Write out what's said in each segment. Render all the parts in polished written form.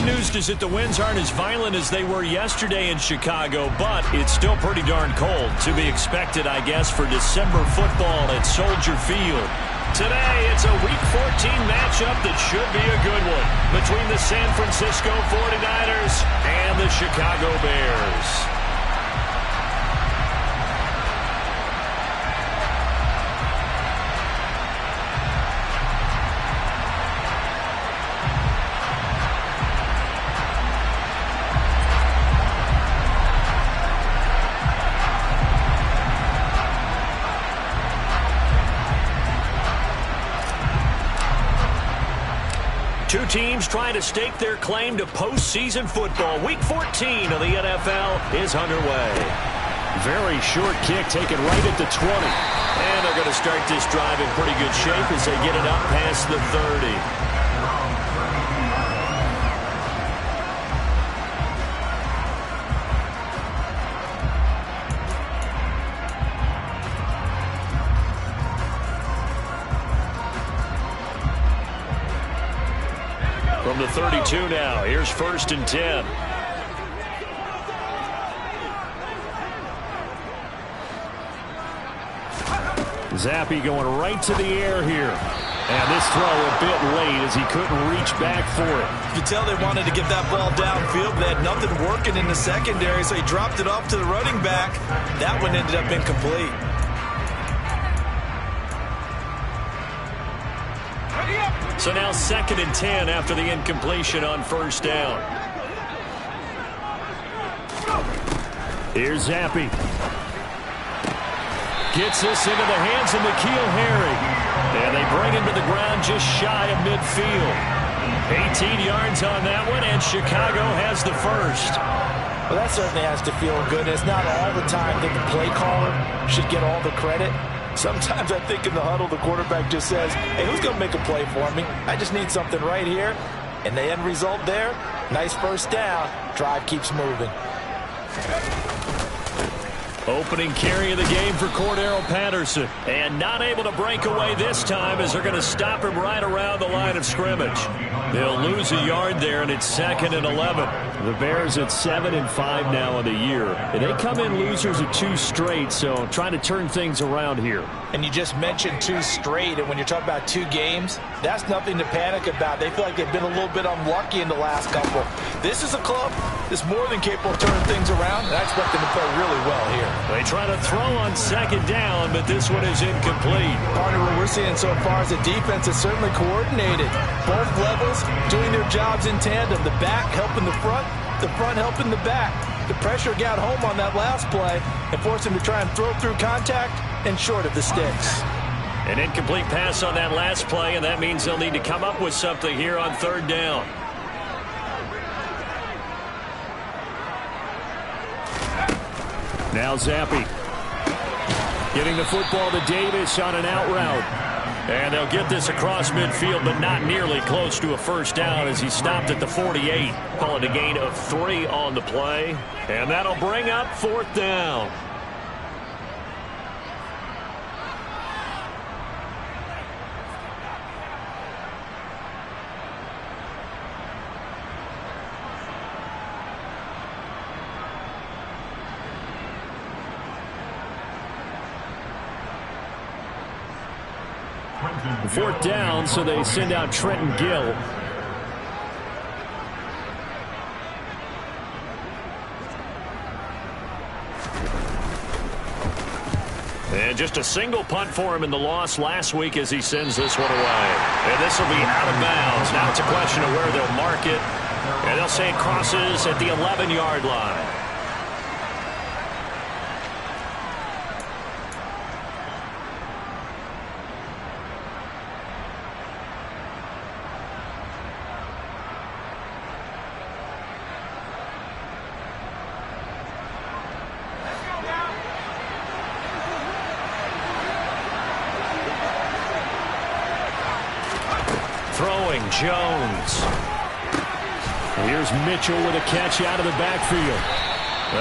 news is that the winds aren't as violent as they were yesterday in Chicago, but it's still pretty darn cold. To be expected, I guess, for December football at Soldier Field. Today, it's a Week 14 matchup that should be a good one between the San Francisco 49ers and the Chicago Bears. Two teams trying to stake their claim to postseason football. Week 14 of the NFL is underway. Very short kick taken right at the 20. And they're going to start this drive in pretty good shape as they get it up past the 30. From the 32 now, here's 1st and 10. Zappe going right to the air here. And this throw a bit late as he couldn't reach back for it. You could tell they wanted to get that ball downfield. They had nothing working in the secondary, so he dropped it off to the running back. That one ended up incomplete. So now 2nd and 10 after the incompletion on 1st down. Here's Zappe. Gets this into the hands of N'Keal Harry. And they bring him to the ground just shy of midfield. 18 yards on that one, and Chicago has the first. Well, that certainly has to feel good. It's not all the time that the play caller should get all the credit. Sometimes I think in the huddle, the quarterback just says, hey, who's going to make a play for me? I just need something right here. And the end result there, nice first down. Drive keeps moving. Opening carry of the game for Cordero Patterson. And not able to break away this time as they're going to stop him right around the line of scrimmage. They'll lose a yard there, and it's 2nd and 11. The Bears at 7-5 now in the year. And they come in losers of 2 straight, so trying to turn things around here. And you just mentioned 2 straight, and when you're talking about 2 games, that's nothing to panic about. They feel like they've been a little bit unlucky in the last couple. This is a club that's more than capable of turning things around, and I expect them to play really well here. They try to throw on 2nd down, but this one is incomplete. Partner, what we're seeing so far is the defense is certainly coordinated. Both levels doing their jobs in tandem. The back helping the front helping the back. The pressure got home on that last play and forced him to try and throw through contact and short of the sticks. An incomplete pass on that last play, and that means they'll need to come up with something here on 3rd down. Now Zappe. Giving the football to Davis on an out route. And they'll get this across midfield, but not nearly close to a first down as he stopped at the 48. Calling a gain of 3 on the play. And that'll bring up 4th down. Fourth down, so they send out Trenton Gill. And just a single punt for him in the loss last week as he sends this one away. And this will be out of bounds. Now it's a question of where they'll mark it. And they'll say it crosses at the 11-yard line. Throwing Jones. Here's Mitchell with a catch out of the backfield.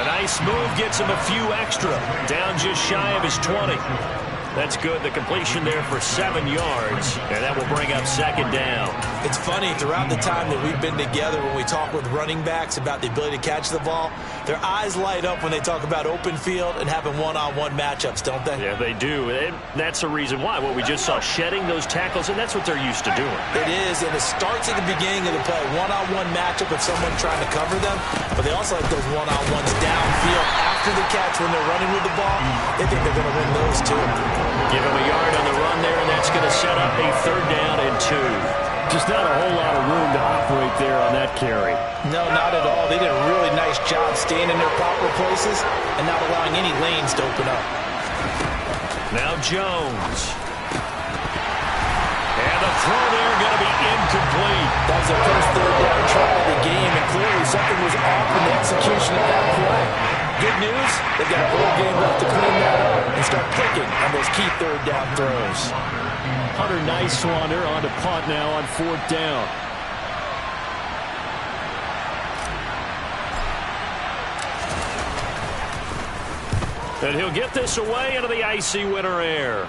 A nice move gets him a few extra. Down just shy of his 20. That's good. The completion there for 7 yards, and that will bring up second down. It's funny, throughout the time that we've been together, when we talk with running backs about the ability to catch the ball, their eyes light up when they talk about open field and having one-on-one matchups, don't they? Yeah, they do. And that's the reason why. What we just saw, shedding those tackles, and that's what they're used to doing. It is, and it starts at the beginning of the play. One-on-one matchup of someone trying to cover them, but they also like those one-on-ones downfield after the catch when they're running with the ball. They think they're going to win those, too. Give him a yard on the run there, and that's going to set up a 3rd down and 2. Just not a whole lot of room to operate there on that carry. No, not at all. They did a really nice job staying in their proper places and not allowing any lanes to open up. Now Jones. And the throw there going to be incomplete. That was the first 3rd down try of the game, and clearly something was off in the execution of that play. Good news, they've got a whole game left to clean that up and start clicking on those key 3rd down throws. Hunter Nicewander on to punt now on 4th down. And he'll get this away into the icy winter air.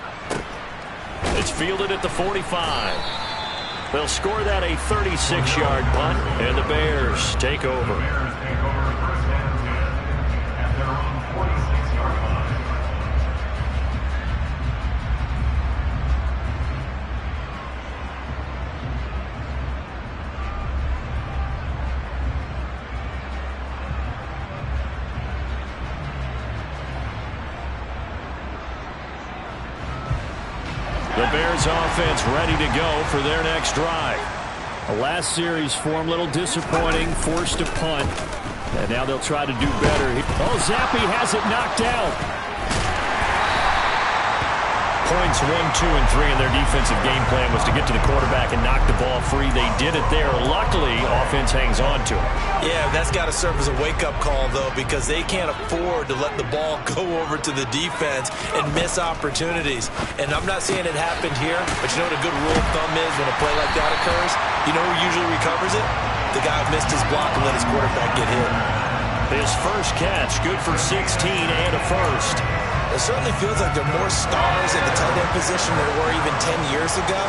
It's fielded at the 45. They'll score that a 36-yard punt, and the Bears take over. The Bears offense ready to go for their next drive. The last series form a little disappointing, forced to punt. And now they'll try to do better. Oh, Zappi has it knocked out. Points 1, 2, and 3 in their defensive game plan was to get to the quarterback and knock the ball free. They did it there. Luckily, offense hangs on to it. Yeah, that's got to serve as a wake-up call, though, because they can't afford to let the ball go over to the defense and miss opportunities. And I'm not saying it happened here, but you know what a good rule of thumb is when a play like that occurs? You know who usually recovers it? The guy who missed his block and let his quarterback get hit. His first catch, good for 16 and a first. It certainly feels like there are more stars at the tight end position than there were even 10 years ago.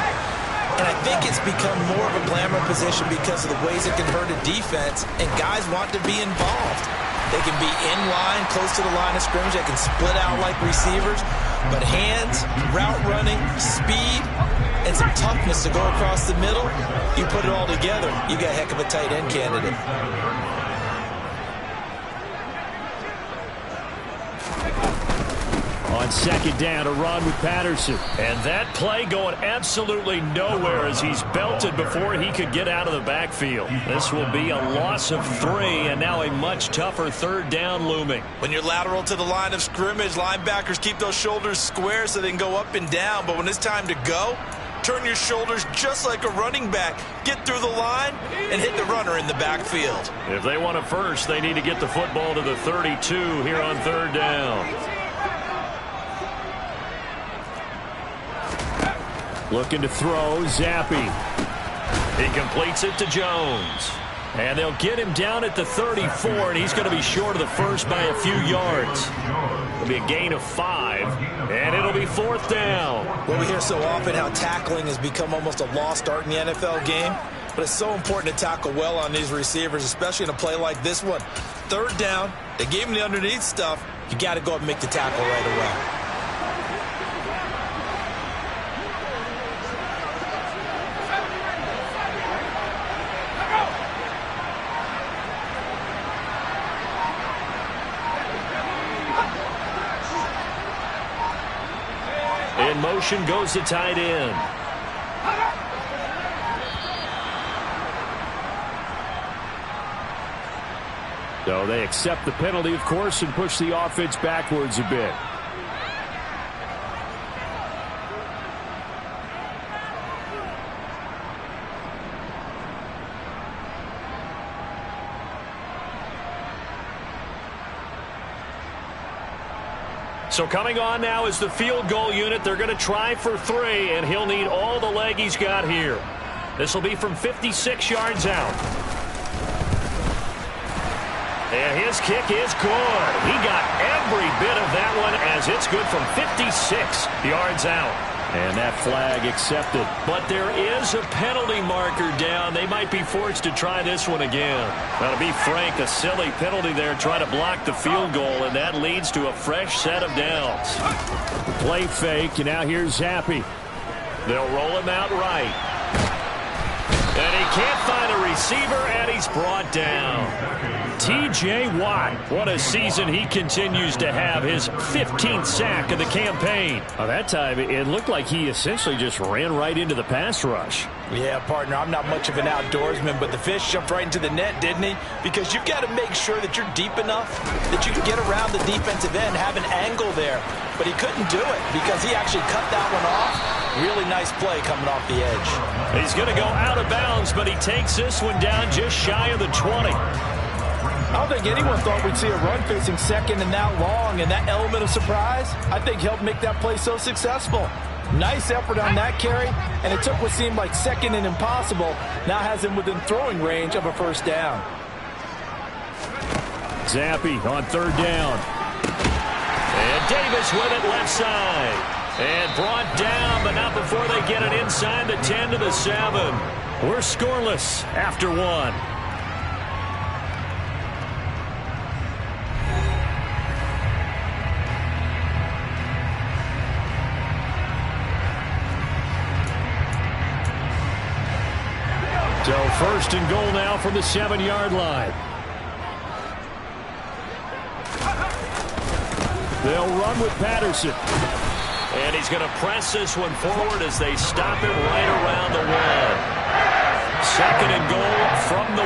And I think it's become more of a glamour position because of the ways it can hurt a defense, and guys want to be involved. They can be in line, close to the line of scrimmage. They can split out like receivers. But hands, route running, speed, and some toughness to go across the middle, you put it all together, you got a heck of a tight end candidate. On 2nd down, a run with Patterson. And that play going absolutely nowhere as he's belted before he could get out of the backfield. This will be a loss of 3, and now a much tougher 3rd down looming. When you're lateral to the line of scrimmage, linebackers keep those shoulders square so they can go up and down. But when it's time to go, turn your shoulders just like a running back. Get through the line and hit the runner in the backfield. If they want a first, they need to get the football to the 32 here on 3rd down. Looking to throw, Zappi. He completes it to Jones. And they'll get him down at the 34, and he's going to be short of the first by a few yards. It'll be a gain of 5, and it'll be 4th down. Well, we hear so often how tackling has become almost a lost art in the NFL game, but it's so important to tackle well on these receivers, especially in a play like this one. 3rd down, they gave him the underneath stuff. You got to go up and make the tackle right away. In motion goes the tight end. So they accept the penalty, of course, and push the offense backwards a bit. So coming on now is the field goal unit. They're going to try for 3, and he'll need all the leg he's got here. This will be from 56 yards out. And his kick is good. He got every bit of that one as it's good from 56 He's 6 yards out. And that flag accepted. But there is a penalty marker down. They might be forced to try this one again. Now, to be frank, a silly penalty there trying to block the field goal, and that leads to a fresh set of downs. Play fake, and now here's Zappe. They'll roll him out right. And he can't find a receiver, and he's brought down. T.J. Watt, what a season he continues to have. His 15th sack of the campaign. That time, it looked like he essentially just ran right into the pass rush. Yeah, partner, I'm not much of an outdoorsman, but the fish jumped right into the net, didn't he? Because you've got to make sure that you're deep enough that you can get around the defensive end, have an angle there. But he couldn't do it because he actually cut that one off. Really nice play coming off the edge. He's going to go out of bounds, but he takes this one down just shy of the 20. I don't think anyone thought we'd see a run facing second and that long, and that element of surprise, I think, helped make that play so successful. Nice effort on that carry, and it took what seemed like second and impossible, now has him within throwing range of a first down. Zappe on third down. And Davis with it left side. And brought down, but not before they get it inside the 10 to the 7. We're scoreless after 1. So first and goal now from the 7-yard line. They'll run with Patterson. And he's going to press this one forward as they stop it right around the 1. Second and goal from the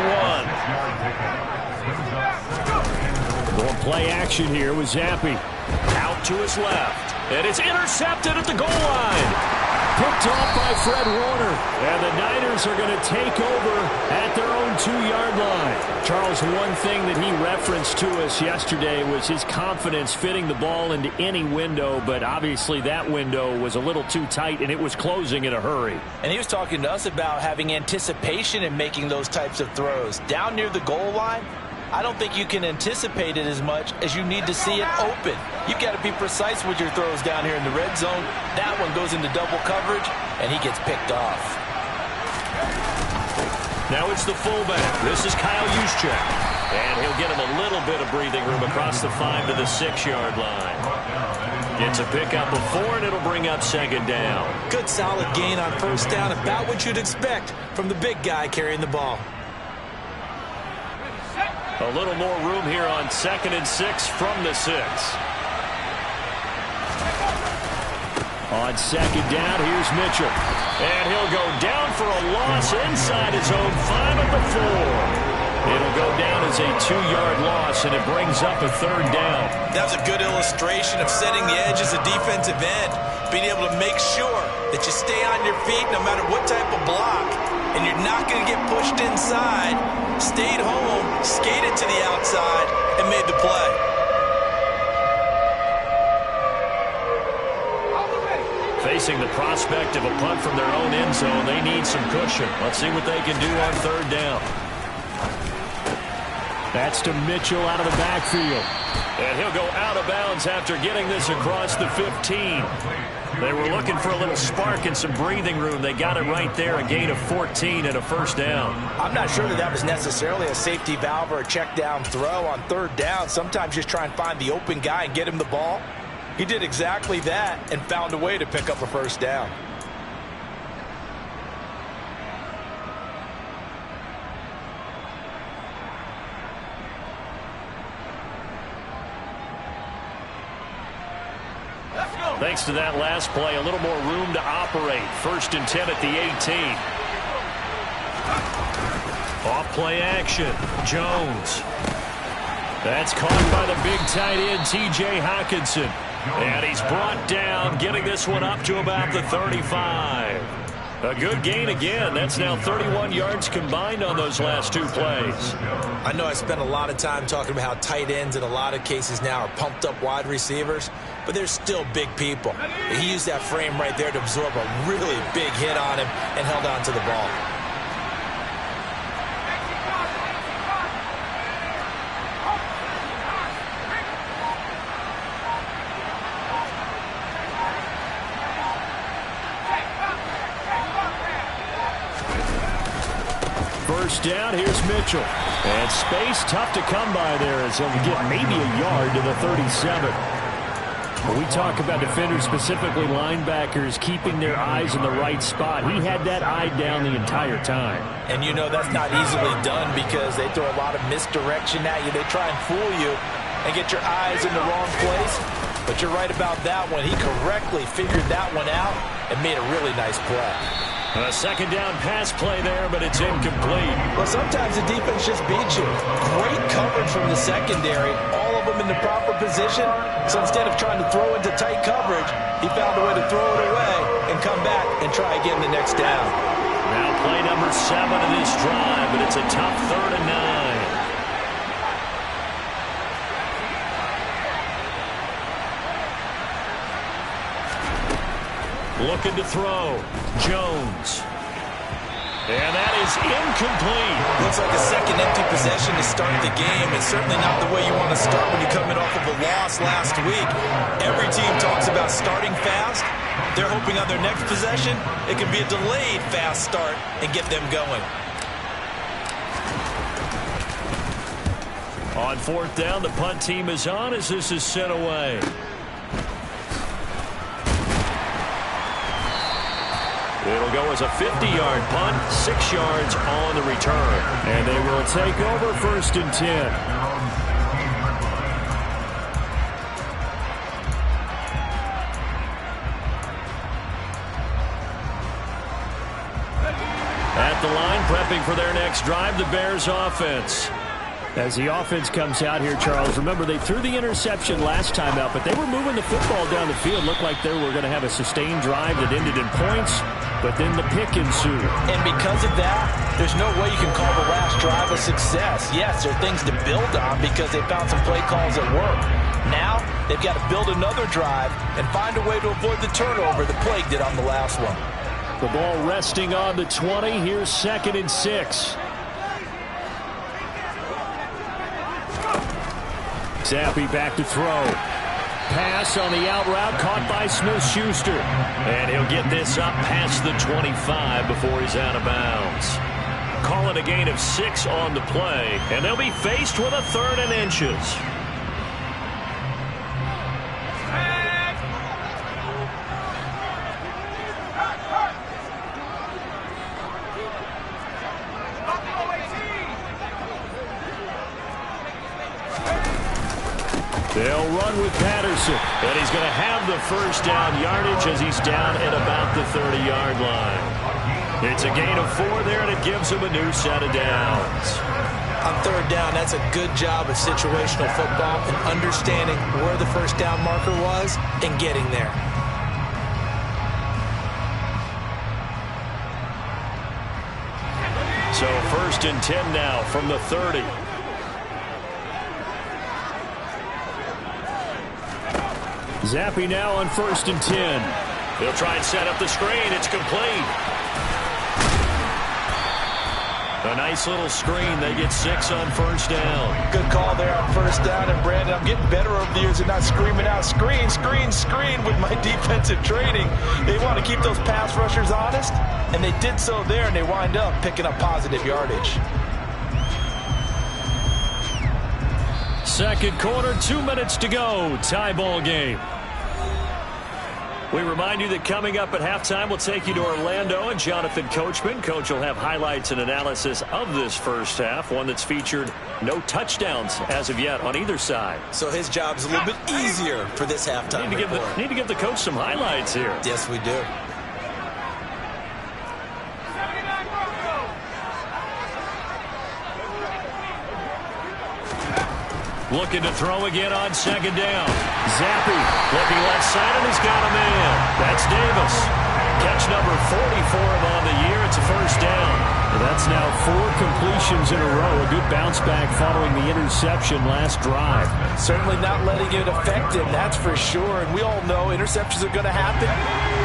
1. Going play action here with Zappe. Out to his left. And it's intercepted at the goal line. Picked off by Fred Warner. And the Niners are going to take over at their own 2-yard line. Charles, one thing that he referenced to us yesterday was his confidence fitting the ball into any window, but obviously that window was a little too tight, and it was closing in a hurry. And he was talking to us about having anticipation in making those types of throws. Down near the goal line, I don't think you can anticipate it as much as you need to see it open. You've got to be precise with your throws down here in the red zone. That one goes into double coverage, and he gets picked off. Now it's the fullback. This is Kyle Juszczyk. And he'll get him a little bit of breathing room across the 5 to the 6-yard line. Gets a pickup of 4, and it'll bring up second down. Good solid gain on first down, about what you'd expect from the big guy carrying the ball. A little more room here on 2nd and 6 from the 6. On second down, here's Mitchell. And he'll go down for a loss inside his own 5 at the 4. It'll go down as a 2-yard loss, and it brings up a third down. That was a good illustration of setting the edge as a defensive end. Being able to make sure that you stay on your feet no matter what type of block, and you're not going to get pushed inside. Stayed home, skated to the outside, and made the play. Facing the prospect of a punt from their own end zone, they need some cushion. Let's see what they can do on third down. That's to Mitchell out of the backfield. And he'll go out of bounds after getting this across the 15. They were looking for a little spark and some breathing room. They got it right there, a gain of 14 and a first down. I'm not sure that was necessarily a safety valve or a check down throw on third down. Sometimes just try and find the open guy and get him the ball. He did exactly that and found a way to pick up a first down. Thanks to that last play, a little more room to operate. 1st and 10 at the 18. Off play action. Jones. That's caught by the big tight end, T.J. Hockenson. And he's brought down, getting this one up to about the 35. A good gain again. That's now 31 yards combined on those last 2 plays. I know I spent a lot of time talking about how tight ends in a lot of cases now are pumped up wide receivers, but they're still big people. He used that frame right there to absorb a really big hit on him and held on to the ball. first down. Here's Mitchell. And space tough to come by there as he'll get maybe a yard to the 37. When we talk about defenders, specifically linebackers, keeping their eyes in the right spot, he had that eye down the entire time. And you know that's not easily done because they throw a lot of misdirection at you. They try and fool you and get your eyes in the wrong place. But you're right about that one. He correctly figured that one out and made a really nice play. A second down pass play there, but it's incomplete. Well, sometimes the defense just beats you. Great coverage from the secondary. All of them in the proper position. So instead of trying to throw into tight coverage, he found a way to throw it away and come back and try again the next down. Now play number 7 of this drive, but it's a tough 3rd and 9. Looking to throw. Jones. And that is incomplete. Looks like a second empty possession to start the game. It's certainly not the way you want to start when you're coming off of a loss last week. Every team talks about starting fast. They're hoping on their next possession, it can be a delayed fast start and get them going. On 4th down, the punt team is on as this is sent away. It'll go as a 50-yard punt, 6 yards on the return. And they will take over 1st and 10. At the line, prepping for their next drive, the Bears offense. As the offense comes out here, Charles, remember they threw the interception last time out, but they were moving the football down the field. Looked like they were going to have a sustained drive that ended in points, but then the pick ensued. And because of that, there's no way you can call the last drive a success. Yes, there are things to build on because they found some play calls that work. Now, they've got to build another drive and find a way to avoid the turnover the plague did on the last one. The ball resting on the 20. Here's 2nd and 6. Zappe back to throw. Pass on the out route caught by Smith-Schuster. And he'll get this up past the 25 before he's out of bounds. Call it a gain of 6 on the play. And they'll be faced with a 3rd and inches. They'll run with Patterson, and he's going to have the first down yardage as he's down at about the 30-yard line. It's a gain of 4 there, and it gives him a new set of downs. On 3rd down, that's a good job of situational football and understanding where the first down marker was and getting there. So 1st and 10 now from the 30. Zappe now on 1st and 10. They'll try and set up the screen. It's complete. A nice little screen. They get 6 on 1st down. Good call there on 1st down. And, Brandon, I'm getting better over the years and not screaming out, screen, screen, screen with my defensive training. They want to keep those pass rushers honest, and they did so there, and they wind up picking up positive yardage. 2nd quarter, 2 minutes to go. Tie ball game. We remind you that coming up at halftime, we'll take you to Orlando and Jonathan Coachman. Coach will have highlights and analysis of this first half, one that's featured no touchdowns as of yet on either side. So his job's a little bit easier for this halftime report. Need to give the coach some highlights here. Yes, we do. Looking to throw again on 2nd down. Zappe looking left side, and he's got a man. That's Davis. Catch number 40 for him on the year. It's a first down. That's now 4 completions in a row. A good bounce back following the interception last drive. Certainly not letting it affect him, that's for sure. And we all know interceptions are going to happen.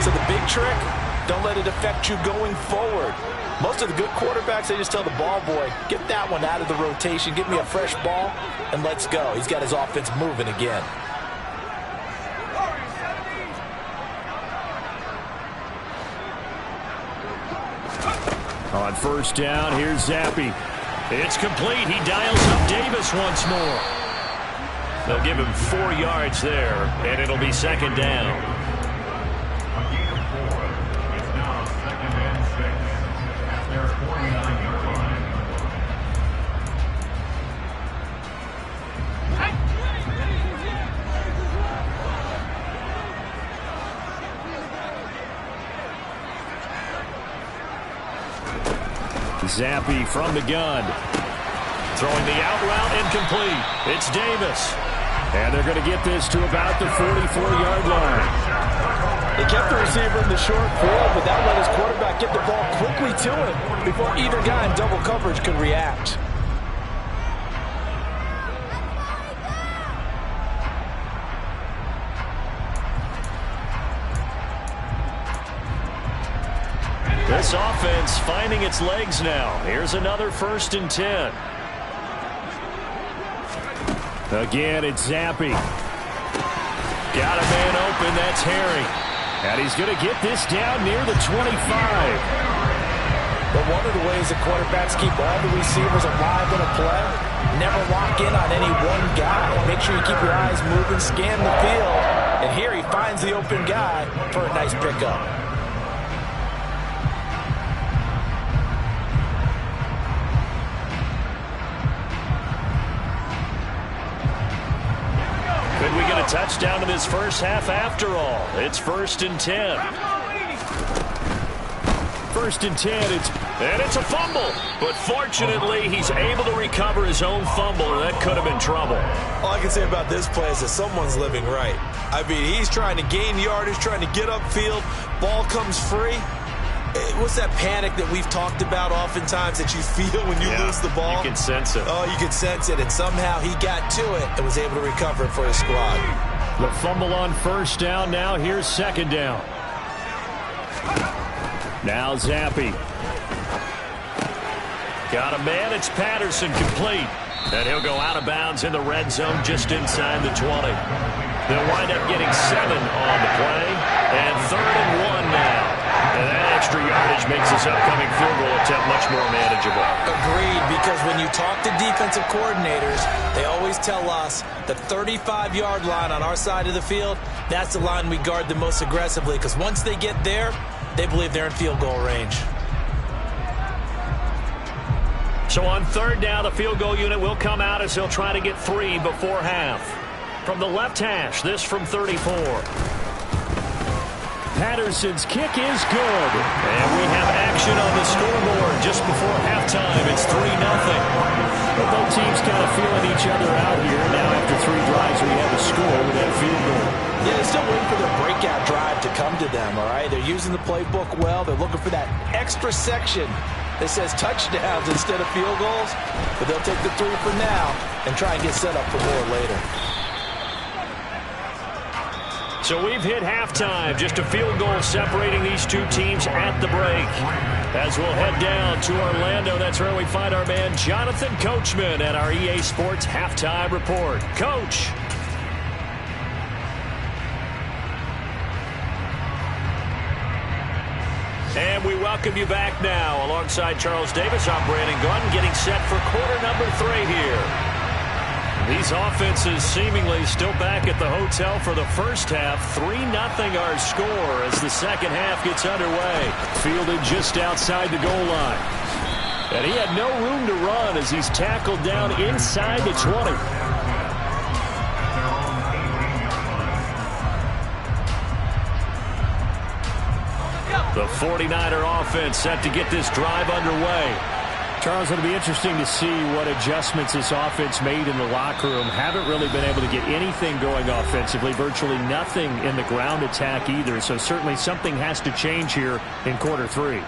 So the big trick, don't let it affect you going forward. Most of the good quarterbacks, they just tell the ball boy, get that one out of the rotation, give me a fresh ball, and let's go. He's got his offense moving again. On On first down, here's Zappe. It's complete. He dials up Davis once more. They'll give him 4 yards there, and it'll be second down. Zappe from the gun. Throwing the out route incomplete. It's Davis. And they're going to get this to about the 44-yard line. They kept the receiver in the short field, but that let his quarterback get the ball quickly to him before either guy in double coverage could react. This offense finding its legs now. Here's another 1st and 10. Again, it's Zappe. Got a man open. That's Harry. And he's going to get this down near the 25. But one of the ways the quarterbacks keep all the receivers alive in a play, never lock in on any one guy. Make sure you keep your eyes moving, scan the field. And here he finds the open guy for a nice pickup. Could we get a touchdown in this first half after all? It's 1st and 10. 1st and 10, it's a fumble. But fortunately, he's able to recover his own fumble, or that could have been trouble. All I can say about this play is that someone's living right. I mean, he's trying to gain yardage, trying to get upfield. Ball comes free. What's that panic that we've talked about oftentimes that you feel when you lose the ball? You can sense it. Oh, you can sense it, and somehow he got to it and was able to recover it for his squad. The fumble on first down. Now here's second down. Now Zappe. Got a man. It's Patterson, complete. And he'll go out of bounds in the red zone just inside the 20. They'll wind up getting 7 on the play. And 3rd and 1 now. And that extra yardage makes this upcoming field goal attempt much more manageable. Agreed, because when you talk to defensive coordinators, they always tell us the 35-yard line on our side of the field, that's the line we guard the most aggressively, because once they get there, they believe they're in field goal range. So on 3rd down, the field goal unit will come out as he'll try to get 3 before half. From the left hash, this from 34. Patterson's kick is good. And we have action on the scoreboard just before halftime. It's 3-0. But both teams kind of feeling each other out here. Now after 3 drives, we have a score with that field goal. Yeah, they're still waiting for their breakout drive to come to them, all right? They're using the playbook well. They're looking for that extra section that says touchdowns instead of field goals. But they'll take the 3 for now and try and get set up for more later. So we've hit halftime. Just a field goal separating these two teams at the break. As we'll head down to Orlando, that's where we find our man Jonathan Coachman at our EA Sports Halftime Report. Coach. And we welcome you back now. Alongside Charles Davis, I'm Brandon Gaudin, getting set for quarter number 3 here. These offenses seemingly still back at the hotel for the first half. 3-0 our score as the second half gets underway. Fielded just outside the goal line. And he had no room to run as he's tackled down inside the 20. The 49er offense set to get this drive underway. Charles, it'll be interesting to see what adjustments this offense made in the locker room. Haven't really been able to get anything going offensively, virtually nothing in the ground attack either. So certainly something has to change here in quarter 3.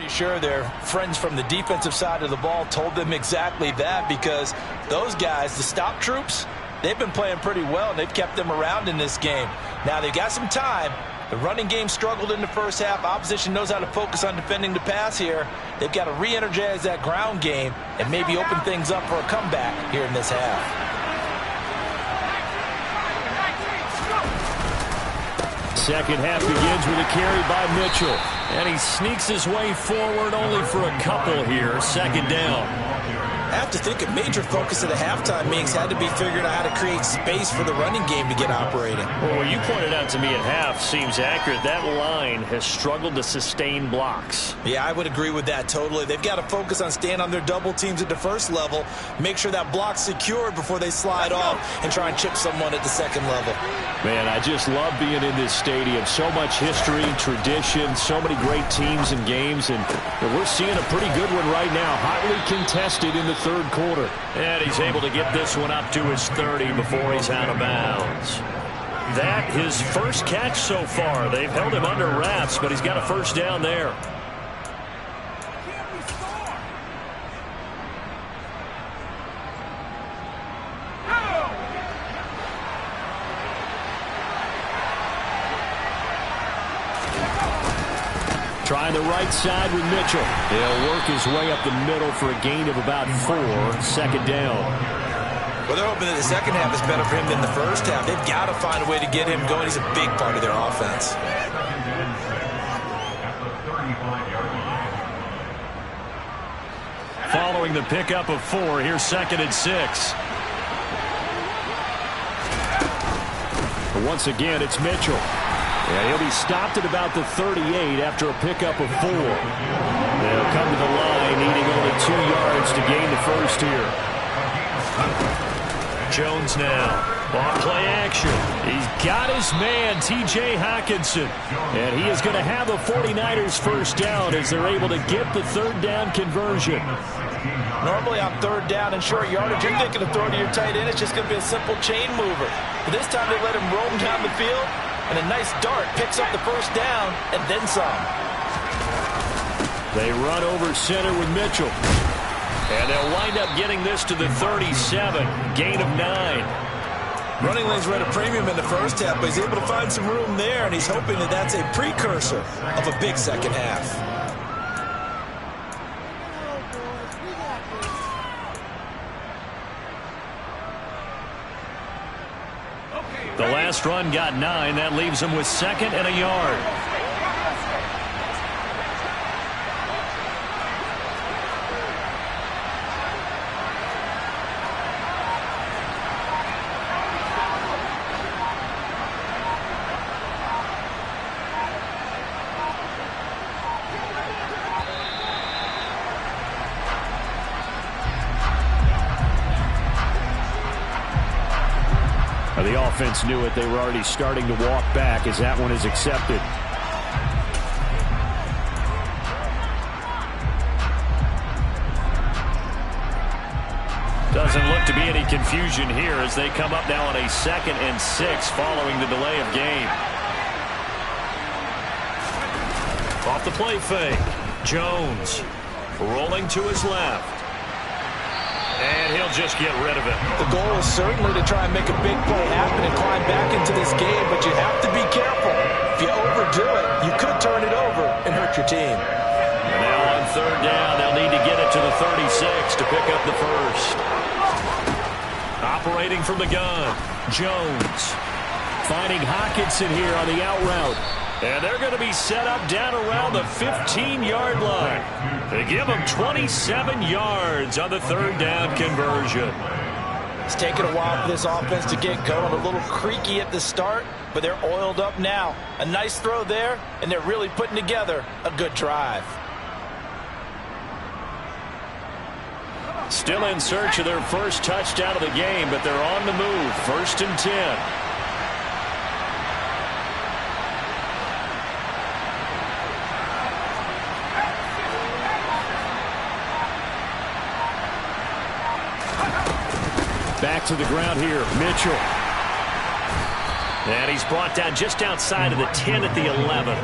pretty sure their friends from the defensive side of the ball told them exactly that, because those guys, the stop troops, they've been playing pretty well, and they've kept them around in this game. Now, they've got some time. The running game struggled in the first half. Opposition knows how to focus on defending the pass here. They've got to re-energize that ground game and maybe open things up for a comeback here in this half. Second half begins with a carry by Mitchell. And he sneaks his way forward only for a couple here. Second down. I have to think a major focus of the halftime meetings had to be figuring out how to create space for the running game to get operating. Well, what you pointed out to me at half seems accurate. That line has struggled to sustain blocks. Yeah, I would agree with that totally. They've got to focus on staying on their double teams at the first level, make sure that block's secured before they slide off and try and chip someone at the second level. Man, I just love being in this stadium. So much history, tradition, so many great teams and games, and we're seeing a pretty good one right now. Hotly contested in the third quarter. And he's able to get this one up to his 30 before he's out of bounds. That his first catch so far. They've held him under wraps, but he's got a first down there. Trying the right side with Mitchell. He'll work his way up the middle for a gain of about 4. Second down. Well, they're hoping that the second half is better for him than the first half. They've got to find a way to get him going. He's a big part of their offense. Following the pickup of 4, here's 2nd and 6. But once again, it's Mitchell. Yeah, he'll be stopped at about the 38 after a pickup of 4. They'll come to the line, needing only 2 yards to gain the first here. Jones now. On play action. He's got his man, T.J. Hockenson. And he is going to have a 49ers first down as they're able to get the third down conversion. Normally on third down and short yardage, you're thinking of throwing to your tight end. It's just going to be a simple chain mover. But this time they let him roam down the field. And a nice dart picks up the first down and then some. They run over center with Mitchell. And they'll wind up getting this to the 37. Gain of 9. Running lanes were at a premium in the first half, but he's able to find some room there, and he's hoping that that's a precursor of a big second half. The last run got 9. That leaves him with 2nd and a yard. The offense knew it. They were already starting to walk back as that one is accepted. Doesn't look to be any confusion here as they come up now on a 2nd and 6 following the delay of game. Off the play fake. Jones rolling to his left. And he'll just get rid of it. The goal is certainly to try and make a big play happen and climb back into this game, but you have to be careful. If you overdo it, you could turn it over and hurt your team. And now on third down, they'll need to get it to the 36 to pick up the first. Operating from the gun, Jones. Finding Hockenson here on the out route. And they're going to be set up down around the 15-yard line. They give them 27 yards on the third down conversion. It's taken a while for this offense to get going. A little creaky at the start, but they're oiled up now. A nice throw there, and they're really putting together a good drive. Still in search of their first touchdown of the game, but they're on the move. 1st and 10. Back to the ground here, Mitchell. And he's brought down just outside of the 10 at the 11.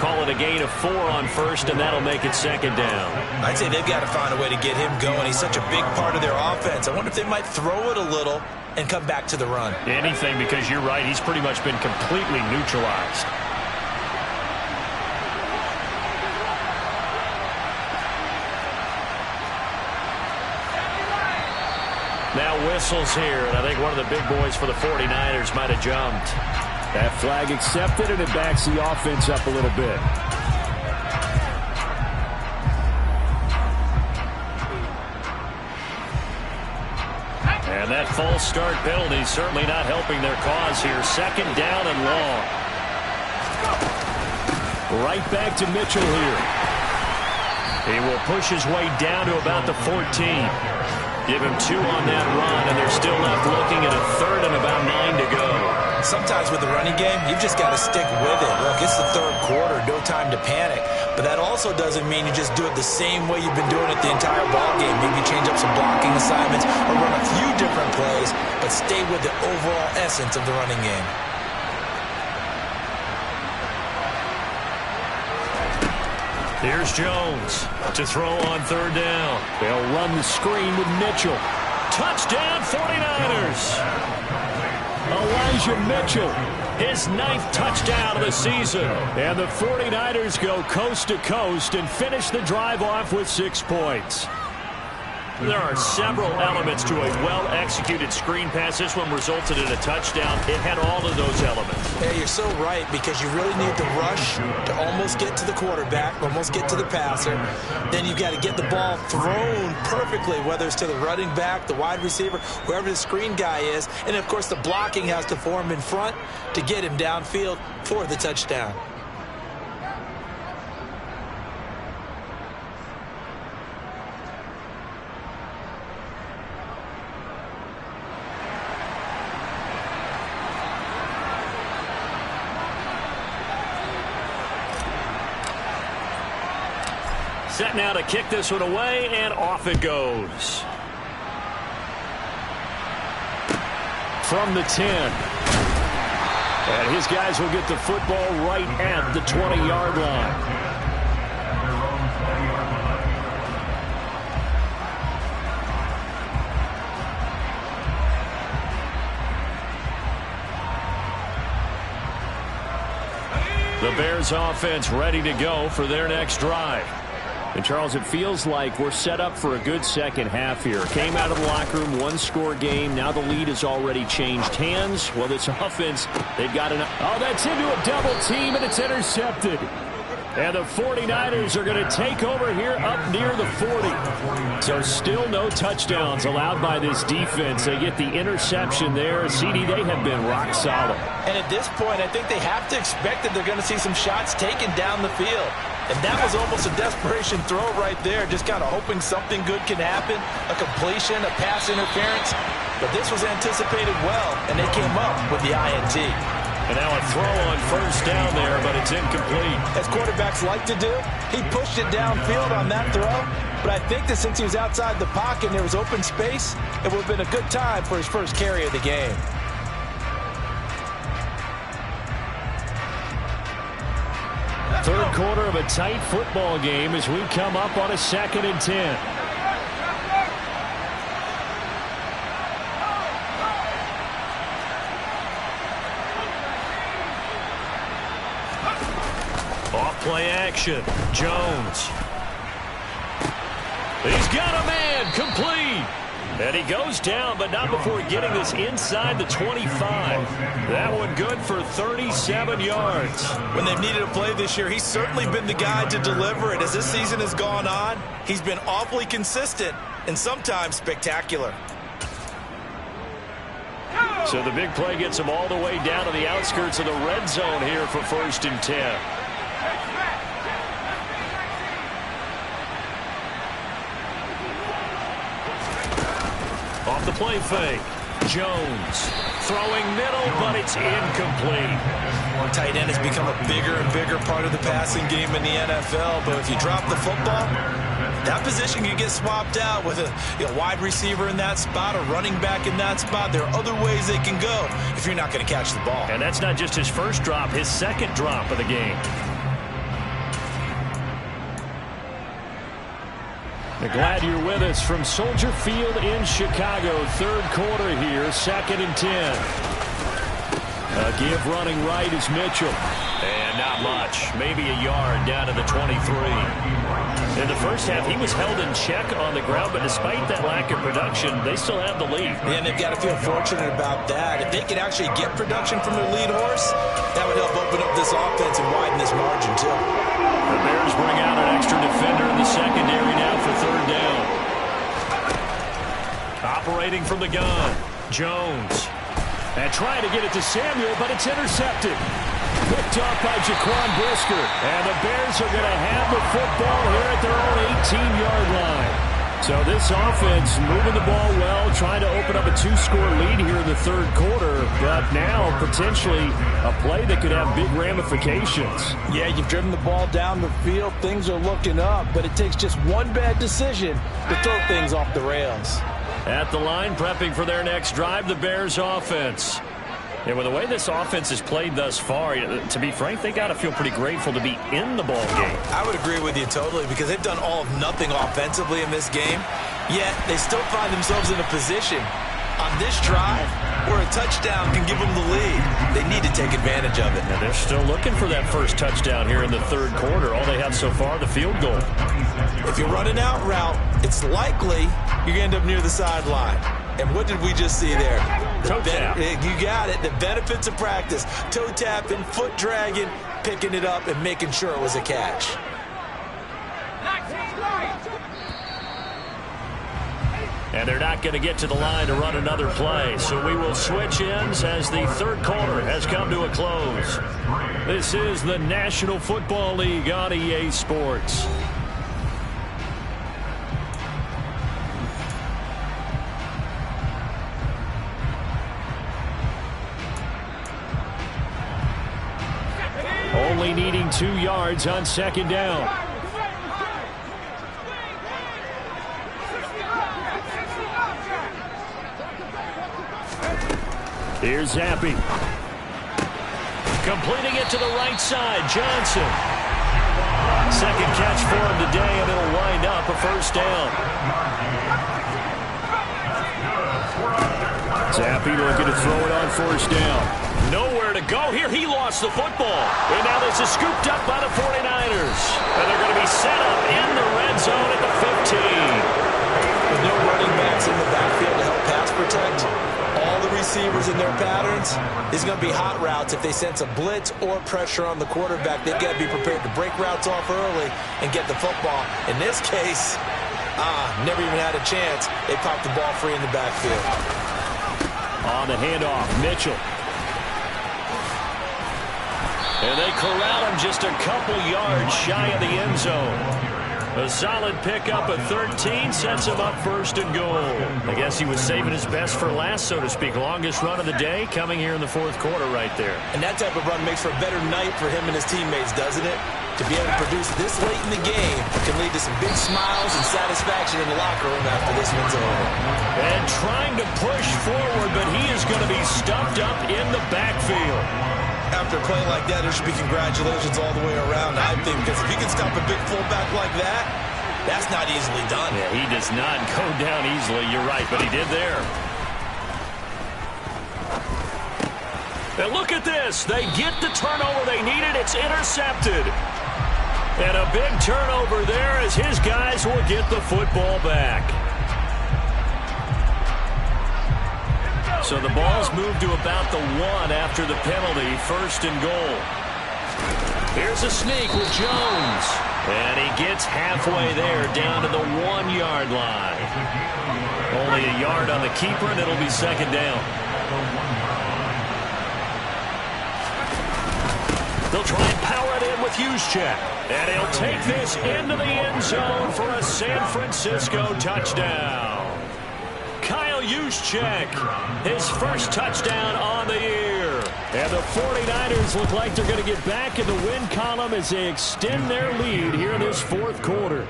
call it a gain of 4 on first, and that'll make it second down. I'd say they've got to find a way to get him going. He's such a big part of their offense. I wonder if they might throw it a little and come back to the run. Anything, because you're right. He's pretty much been completely neutralized. Now whistles here, and I think one of the big boys for the 49ers might have jumped. That flag accepted, and it backs the offense up a little bit. And that false start penalty certainly not helping their cause here. Second down and long. Right back to Mitchell here. He will push his way down to about the 14. Give him 2 on that run, and they're still left looking at a third and about 9 to go. Sometimes with the running game, you've just got to stick with it. Look, it's the third quarter, no time to panic. But that also doesn't mean you just do it the same way you've been doing it the entire ball game. Maybe change up some blocking assignments or run a few different plays, but stay with the overall essence of the running game. Here's Jones to throw on third down. They'll run the screen with Mitchell. Touchdown 49ers. Elijah Mitchell, His 9th touchdown of the season. and the 49ers go coast to coast and finish the drive off with 6 points. There are several elements to a well-executed screen pass. This one resulted in a touchdown. It had all of those elements. Yeah, you're so right, because you really need the rush to almost get to the quarterback, almost get to the passer. Then you've got to get the ball thrown perfectly, whether it's to the running back, the wide receiver, whoever the screen guy is. And, of course, the blocking has to form in front to get him downfield for the touchdown. Set now to kick this one away, and off it goes. From the 10. And his guys will get the football right at the 20-yard line. The Bears offense ready to go for their next drive. And, Charles, it feels like we're set up for a good second half here. Came out of the locker room, 1-score game. Now the lead has already changed hands. Well, this offense, they've got an... Oh, that's into a double team, and it's intercepted. And the 49ers are going to take over here up near the 40. So still no touchdowns allowed by this defense. They get the interception there. CD, they have been rock solid. And at this point, I think they have to expect that they're going to see some shots taken down the field. And that was almost a desperation throw right there, just kind of hoping something good can happen, a completion, a pass interference. But this was anticipated well, and they came up with the INT. And now a throw on first down there, but it's incomplete. As quarterbacks like to do, he pushed it downfield on that throw. But I think that since he was outside the pocket and there was open space, it would have been a good time for his first carry of the game. Third quarter of a tight football game as we come up on a 2nd and 10. Off-play action. Jones. He's got a man. Complete. And he goes down, but not before getting this inside the 25. That one good for 37 yards. When they've needed a play this year, he's certainly been the guy to deliver it. As this season has gone on, he's been awfully consistent and sometimes spectacular. So the big play gets him all the way down to the outskirts of the red zone here for 1st and 10. Off the play fake. Jones throwing middle, but it's incomplete. Tight end has become a bigger and bigger part of the passing game in the NFL, but if you drop the football, that position can get swapped out with a wide receiver in that spot, a running back in that spot. There are other ways they can go if you're not going to catch the ball. And that's not just his first drop, his second drop of the game. Glad you're with us from Soldier Field in Chicago. Third quarter here, 2nd and 10. A give running right is Mitchell. And not much. Maybe a yard down to the 23. In the first half, he was held in check on the ground, but despite that lack of production, they still have the lead. And they've got to feel fortunate about that. If they could actually get production from their lead horse, that would help open up this offense and widen this margin, too. The Bears bring out an extra defender in the secondary now for third down. Operating from the gun, Jones. And trying to get it to Samuel, but it's intercepted. Picked off by Jaquan Brisker. And the Bears are going to have the football here at their own 18-yard line. So this offense moving the ball well, trying to open up a 2-score lead here in the third quarter, but now potentially a play that could have big ramifications. Yeah, you've driven the ball down the field. Things are looking up, but it takes just one bad decision to throw things off the rails. At the line, prepping for their next drive, the Bears offense. Yeah, with the way this offense has played thus far, to be frank, they got to feel pretty grateful to be in the ball game. I would agree with you totally because they've done all of nothing offensively in this game, yet they still find themselves in a position on this drive where a touchdown can give them the lead. They need to take advantage of it. And they're still looking for that first touchdown here in the third quarter. All they have so far, the field goal. If you run an out route, it's likely you're going to end up near the sideline. And what did we just see there? Toe tap. You got it. The benefits of practice. Toe tapping, foot dragging, picking it up, and making sure it was a catch. And they're not going to get to the line to run another play. So we will switch ends as the third quarter has come to a close. This is the National Football League on EA Sports. Only needing 2 yards on second down. Here's Zappi. Completing it to the right side, Johnson. Second catch for him today, and it'll wind up a first down. Zappi looking to throw it on first down. Nowhere to go here. He lost the football. And now this is scooped up by the 49ers. And they're going to be set up in the red zone at the 15. With no running backs in the backfield to help pass protect, all the receivers in their patterns, these are going to be hot routes. If they sense a blitz or pressure on the quarterback, they've got to be prepared to break routes off early and get the football. In this case, never even had a chance. They popped the ball free in the backfield. On the handoff, Mitchell. And they corral him just a couple yards shy of the end zone. A solid pickup at 13 sets him up first and goal. I guess he was saving his best for last, so to speak. Longest run of the day coming here in the fourth quarter right there. And that type of run makes for a better night for him and his teammates, doesn't it? To be able to produce this late in the game can lead to some big smiles and satisfaction in the locker room after this one's over. And trying to push forward, but he is going to be stuffed up in the backfield. After a play like that, there should be congratulations all the way around, I think, because if you can stop a big fullback like that, that's not easily done. Yeah, he does not go down easily, you're right, but he did there. And look at this. They get the turnover they needed. It's intercepted. And a big turnover there as his guys will get the football back. So the ball's moved to about the 1 after the penalty, first and goal. Here's a sneak with Jones. And he gets halfway there, down to the 1-yard line. Only a yard on the keeper, and it'll be second down. They'll try and power it in with Juszczyk. And he'll take this into the end zone for a San Francisco touchdown. Kyle Juszczyk, his first touchdown on the year. And the 49ers look like they're going to get back in the win column as they extend their lead here in this fourth quarter.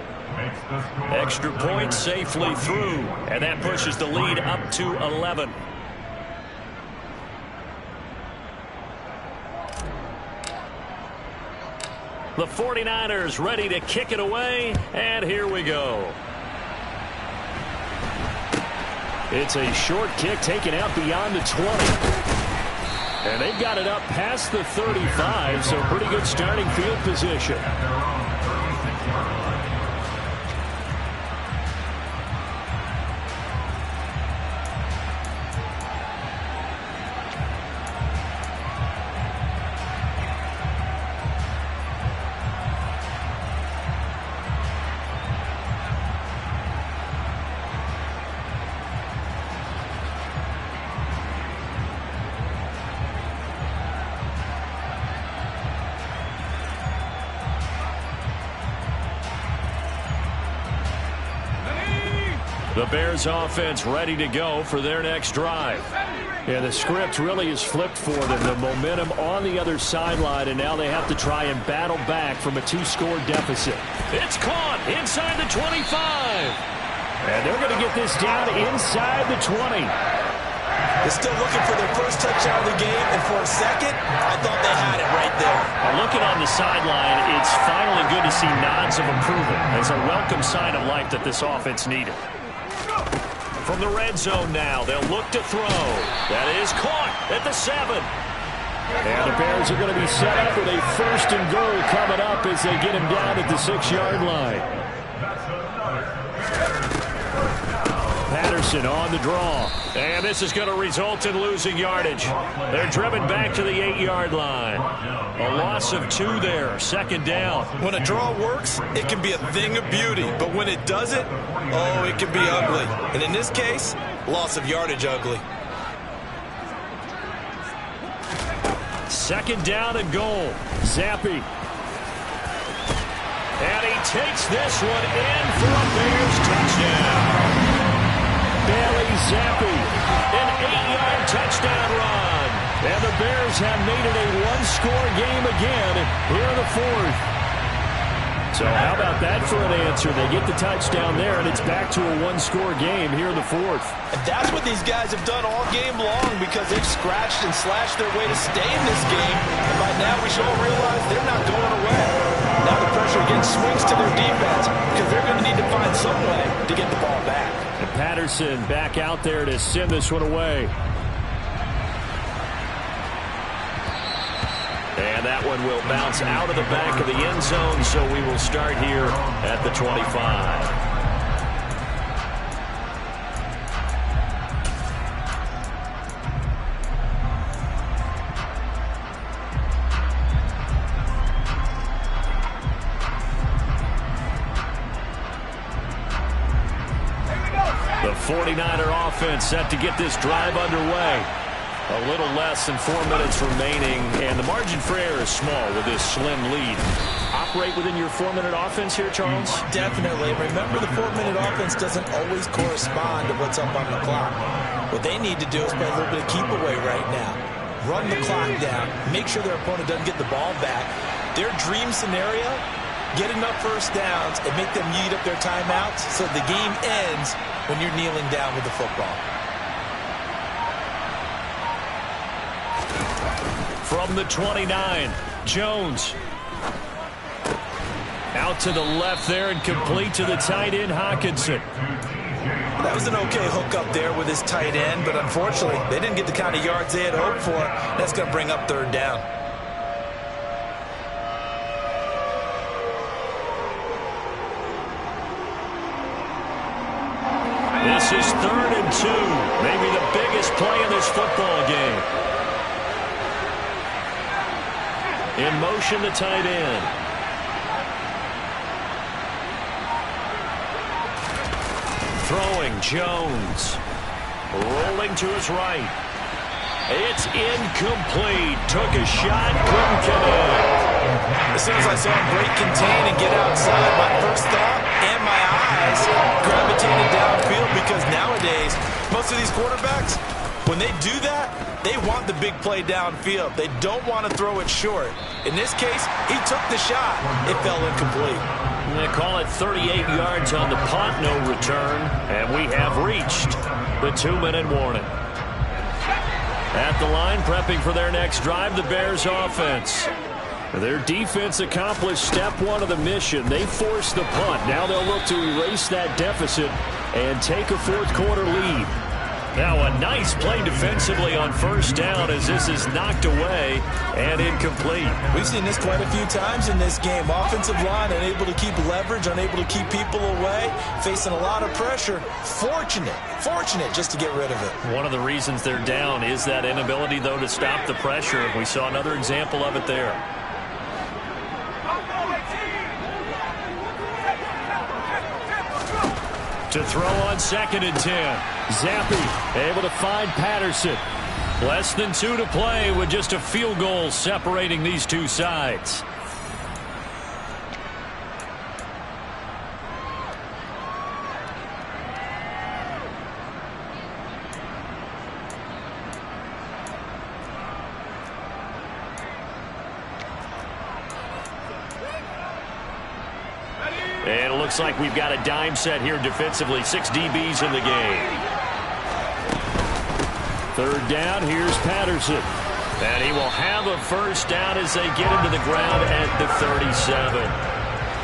Extra point safely through, and that pushes the lead up to 11. The 49ers ready to kick it away, and here we go. It's a short kick taken out beyond the 20. And they've got it up past the 35, so pretty good starting field position. The Bears offense ready to go for their next drive. Yeah, the script really is flipped for them. The momentum on the other sideline, and now they have to try and battle back from a 2-score deficit. It's caught inside the 25. And they're going to get this down inside the 20. They're still looking for their first touchdown of the game, and for a second, I thought they had it right there. Looking on the sideline, it's finally good to see nods of approval. It's a welcome sign of life that this offense needed. From the red zone now, they'll look to throw. That is caught at the 7. And the Bears are going to be set up with a 1st and goal coming up as they get him down at the 6-yard line. Patterson on the draw. And this is going to result in losing yardage. They're driven back to the 8-yard line. A loss of 2 there, 2nd down. When a draw works, it can be a thing of beauty. But when it doesn't, oh, it can be ugly. And in this case, loss of yardage ugly. 2nd down and goal. Zappi. And he takes this one in for a Bears touchdown. Bailey Zappi, an 8-yard touchdown run. And the Bears have made it a 1-score game again here in the 4th. So how about that for an answer? They get the touchdown there, and it's back to a 1-score game here in the 4th. And that's what these guys have done all game long because they've scratched and slashed their way to stay in this game. And by now we should all realize they're not going away. Now the pressure again swings to their defense because they're going to need to find some way to get the ball back. And Patterson back out there to send this one away. And that one will bounce out of the back of the end zone, so we will start here at the 25. The 49er offense set to get this drive underway. A little less than 4 minutes remaining, and the margin for error is small with this slim lead. Operate within your 4-minute offense here, Charles? Definitely. Remember, the 4-minute offense doesn't always correspond to what's up on the clock. What they need to do is play a little bit of keep away right now. Run the clock down. Make sure their opponent doesn't get the ball back. Their dream scenario, get enough first downs and make them eat up their timeouts so the game ends when you're kneeling down with the football. From the 29, Jones. Out to the left there and complete to the tight end, Hockenson. That was an okay hook up there with his tight end, but unfortunately, they didn't get the kind of yards they had hoped for. That's going to bring up 3rd down. This is 3rd and 2. Maybe the biggest play in this football game. In motion, the tight end. Throwing, Jones. Rolling to his right. It's incomplete. Took a shot, couldn't connect. As soon as I saw him break, contain, and get outside, my first thought and my eyes gravitated downfield because nowadays, most of these quarterbacks, when they do that, they want the big play downfield. They don't want to throw it short. In this case, he took the shot. It fell incomplete. They call it 38 yards on the punt, no return. And we have reached the 2-minute warning. At the line, prepping for their next drive, the Bears offense. Their defense accomplished step 1 of the mission. They forced the punt. Now they'll look to erase that deficit and take a 4th quarter lead. Now a nice play defensively on first down as this is knocked away and incomplete. We've seen this quite a few times in this game. Offensive line unable to keep leverage, unable to keep people away, facing a lot of pressure. Fortunate just to get rid of it. One of the reasons they're down is that inability, though, to stop the pressure. We saw another example of it there. To throw on 2nd and 10. Zappe able to find Patterson. Less than 2 to play with just a field goal separating these two sides. And it looks like we've got a dime set here defensively. 6 DBs in the game. 3rd down, here's Patterson. And he will have a first down as they get into the ground at the 37.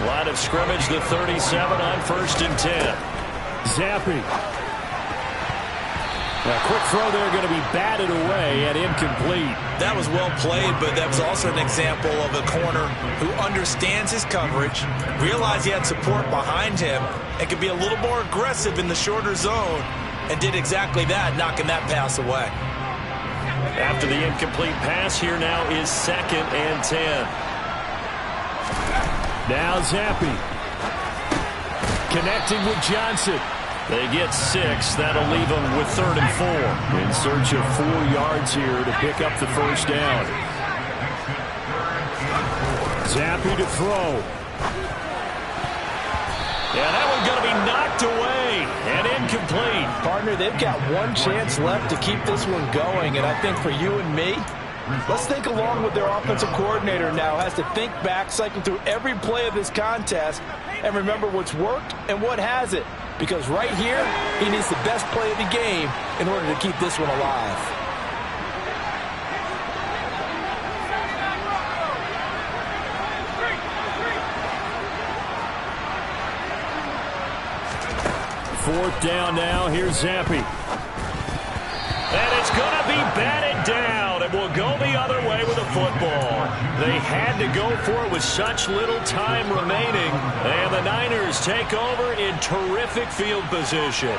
Line of scrimmage, the 37 on 1st and 10. Zappe. A quick throw there, going to be batted away and incomplete. That was well played, but that was also an example of a corner who understands his coverage, realized he had support behind him, and could be a little more aggressive in the shorter zone, and did exactly that, knocking that pass away. After the incomplete pass, here now is 2nd and 10. Now Zappe. Connecting with Johnson. They get 6. That'll leave them with 3rd and 4. In search of 4 yards here to pick up the first down. Zappe to throw. Yeah, that one's going to be knocked away and incomplete. Partner, they've got one chance left to keep this one going, and I think for you and me, let's think along with their offensive coordinator now. Has to think back, cycle through every play of this contest, and remember what's worked and what hasn't. Because right here, he needs the best play of the game in order to keep this one alive. Fourth down now. Here's Zappe. And it's going to be batted down, and will go the other way with the football. They had to go for it with such little time remaining, and the Niners take over in terrific field position.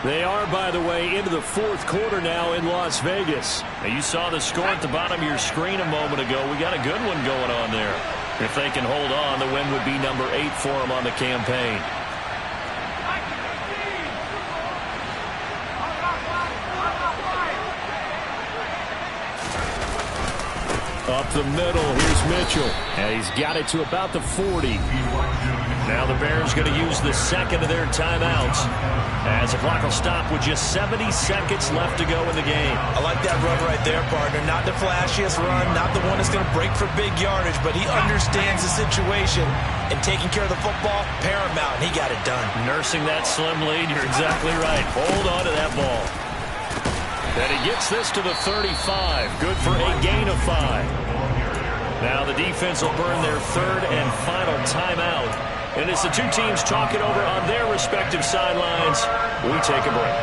They are, by the way, into the 4th quarter now in Las Vegas. Now, you saw the score at the bottom of your screen a moment ago. We got a good one going on there. If they can hold on, the win would be number 8 for them on the campaign. Up the middle, here's Mitchell. And he's got it to about the 40. Now the Bears going to use the 2nd of their timeouts as the clock will stop with just 70 seconds left to go in the game. I like that run right there, partner. Not the flashiest run, not the one that's going to break for big yardage, but he understands the situation, and taking care of the football, paramount, and he got it done. Nursing that slim lead, you're exactly right. Hold on to that ball. And he gets this to the 35. Good for a gain of 5. Now the defense will burn their 3rd and final timeout. And as the two teams talk it over on their respective sidelines, we take a break.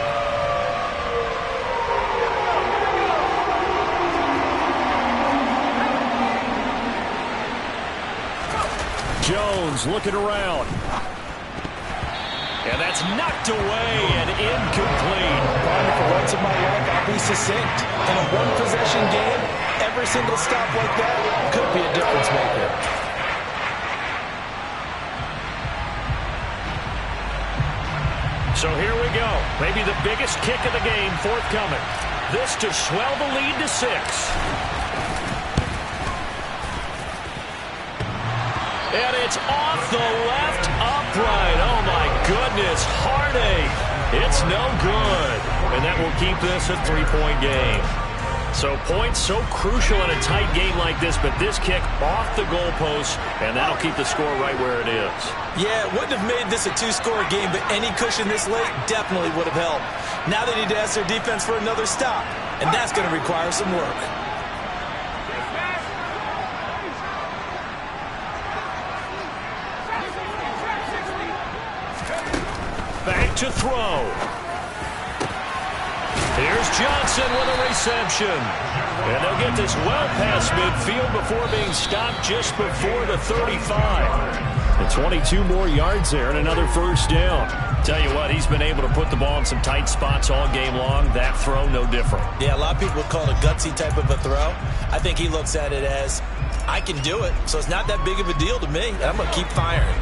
Jones looking around. And that's knocked away and incomplete. Partner, for once in my life, I'll be succinct. In a one-possession game, every single stop like that could be a difference maker. So here we go. Maybe the biggest kick of the game forthcoming. This to swell the lead to 6. And it's off the left upright. Oh, my goodness. Heartache. It's no good. And that will keep this a 3-point game. So points so crucial in a tight game like this, but this kick off the goalpost, and that'll keep the score right where it is. Yeah, it wouldn't have made this a 2-score game, but any cushion this late definitely would have helped. Now they need to ask their defense for another stop, and that's going to require some work. Back to throw. Here's Johnson with a reception. And they'll get this well past midfield before being stopped just before the 35. And 22 more yards there and another first down. Tell you what, he's been able to put the ball in some tight spots all game long. That throw, no different. Yeah, a lot of people would call it a gutsy type of a throw. I think he looks at it as, I can do it, so it's not that big of a deal to me. I'm going to keep firing.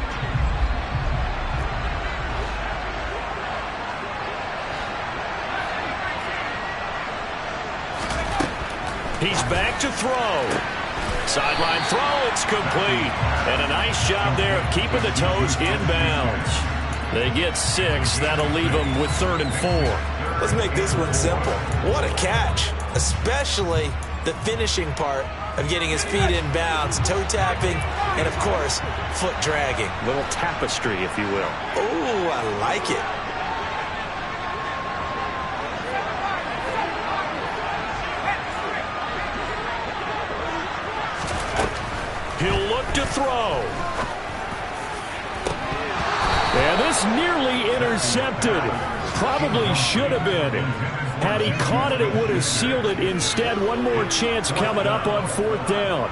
He's back to throw. Sideline throw, it's complete. And a nice job there of keeping the toes inbounds. They get 6. That'll leave them with 3rd and 4. Let's make this one simple. What a catch, especially the finishing part of getting his feet in bounds, toe tapping, and, of course, foot dragging. Little tapestry, if you will. Ooh, I like it. He'll look to throw. And this nearly intercepted. Probably should have been. Had he caught it, it would have sealed it. Instead, one more chance coming up on 4th down.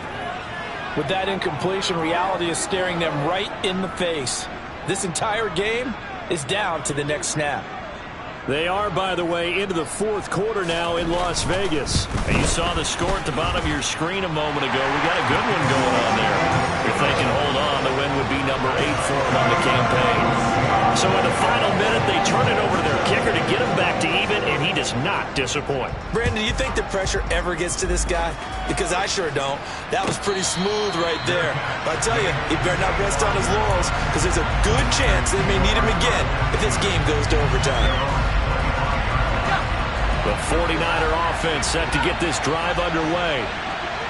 With that incompletion, reality is staring them right in the face. This entire game is down to the next snap. They are, by the way, into the 4th quarter now in Las Vegas. And you saw the score at the bottom of your screen a moment ago. We got a good one going on there. If they can hold on, the win would be number 8 for them on the campaign. So in the final minute, they turn it over to their kicker to get him back to even, and he does not disappoint. Brandon, do you think the pressure ever gets to this guy? Because I sure don't. That was pretty smooth right there. But I tell you, he better not rest on his laurels, because there's a good chance they may need him again if this game goes to overtime. The 49er offense set to get this drive underway.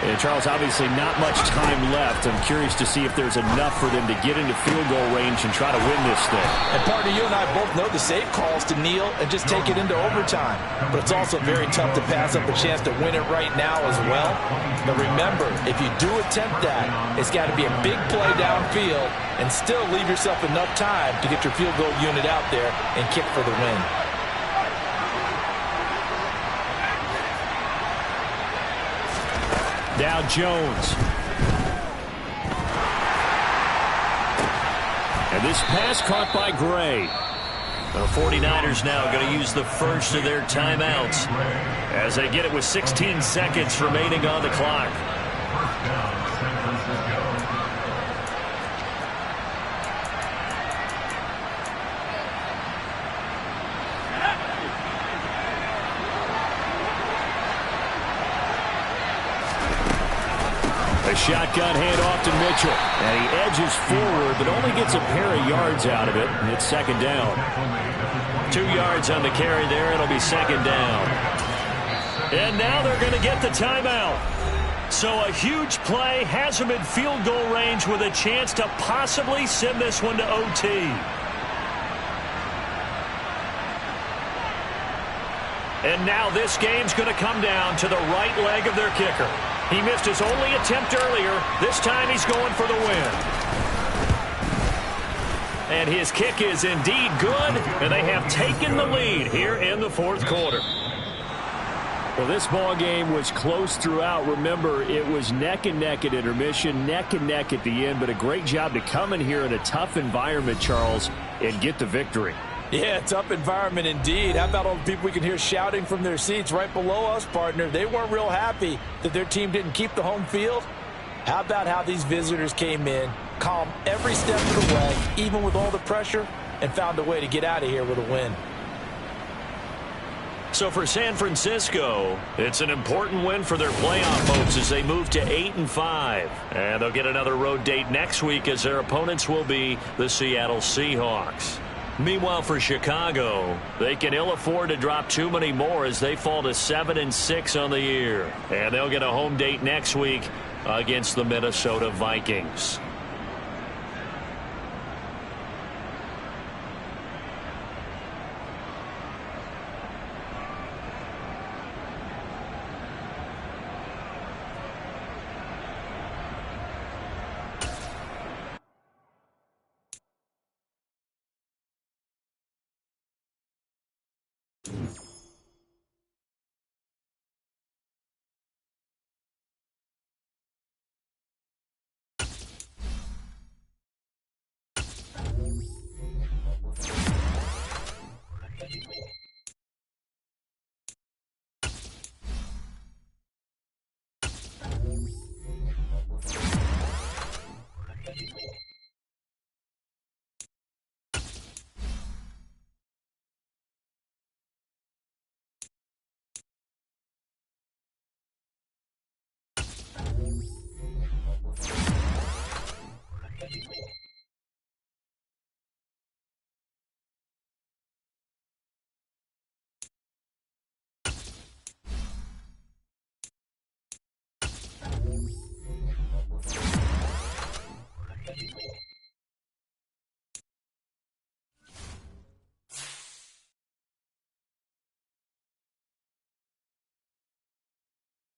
And Charles, obviously not much time left. I'm curious to see if there's enough for them to get into field goal range and try to win this thing. And partner, you and I both know the safe calls to kneel and just take it into overtime. But it's also very tough to pass up a chance to win it right now as well. But remember, if you do attempt that, it's got to be a big play downfield and still leave yourself enough time to get your field goal unit out there and kick for the win. Now Jones. And this pass caught by Gray. The 49ers now going to use the first of their timeouts as they get it with 16 seconds remaining on the clock. A shotgun handoff to Mitchell. And he edges forward, but only gets a pair of yards out of it. And it's 2nd down. 2 yards on the carry there. It'll be 2nd down. And now they're going to get the timeout. So a huge play has them in field goal range with a chance to possibly send this one to OT. And now this game's going to come down to the right leg of their kicker. He missed his only attempt earlier. This time he's going for the win. And his kick is indeed good, and they have taken the lead here in the 4th quarter. Well, this ball game was close throughout. Remember, it was neck and neck at intermission, neck and neck at the end, but a great job to come in here in a tough environment, Charles, and get the victory. Yeah, tough environment indeed. How about all the people we can hear shouting from their seats right below us, partner? They weren't real happy that their team didn't keep the home field. How about how these visitors came in, calm every step of the way, even with all the pressure, and found a way to get out of here with a win. So for San Francisco, it's an important win for their playoff hopes as they move to 8-5. And they'll get another road date next week as their opponents will be the Seattle Seahawks. Meanwhile, for Chicago, they can ill afford to drop too many more as they fall to 7-6 on the year. And they'll get a home date next week against the Minnesota Vikings.